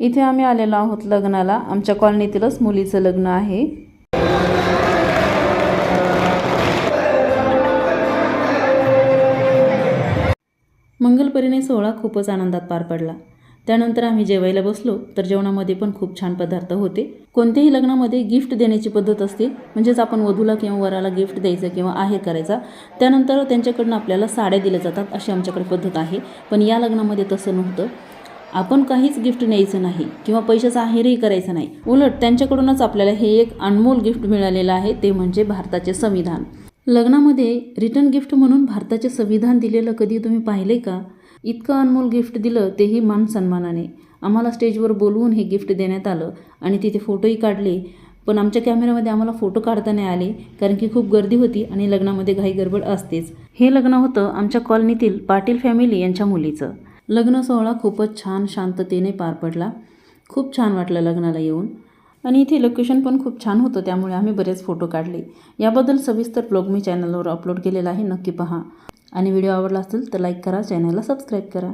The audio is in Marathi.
इथे आम्ही आलेलो आहोत लग्नाला। आमच्या कॉलनीतीलच मुलीचं लग्न आहे। मंगलपरिणय सोहळा खूपच आनंदात पार पडला। त्यानंतर आम्ही जेवायला बसलो तर जेवणामध्ये पण खूप छान पदार्थ होते। कोणत्याही लग्नामध्ये गिफ्ट देण्याची पद्धत असते, म्हणजेच आपण वधूला किंवा वराला गिफ्ट द्यायचं किंवा आहेर करायचा, त्यानंतर त्यांच्याकडून आपल्याला साड्या दिल्या जातात अशी आमच्याकडे पद्धत आहे। पण या लग्नामध्ये तसं नव्हतं। आपण काहीच गिफ्ट न्यायचं नाही किंवा पैशाचा आहेरही करायचा नाही, उलट त्यांच्याकडूनच आपल्याला हे एक अनमोल गिफ्ट मिळालेलं आहे, ते म्हणजे भारताचे संविधान। लग्नामध्ये रिटर्न गिफ्ट म्हणून भारताचे संविधान दिलेलं कधी तुम्ही पाहिले का? इतकं अनमोल गिफ्ट दिलं, तेही मान सन्मानाने। आम्हाला स्टेजवर बोलवून हे गिफ्ट देण्यात आलं आणि तिथे फोटोही काढले, पण आमच्या कॅमेऱ्यामध्ये आम्हाला फोटो काढता नाही आले कारण की खूप गर्दी होती आणि लग्नामध्ये घाई गडबड असतेच। हे लग्न होतं आमच्या कॉलनीतील पाटील फॅमिली यांच्या मुलीचं। लग्न सोहळा खूपच छान शांततेने पार पडला। खूप छान वाटलं लग्नाला येऊन आणि इथे लोकेशन पण खूप छान होतं, त्यामुळे आम्ही बरेच फोटो काढले। याबद्दल सविस्तर ब्लॉग मी चॅनलवर अपलोड केलेला आहे, नक्की पहा। आणि व्हिडिओ आवडला असेल तर लाईक करा, चॅनलला सबस्क्राईब करा।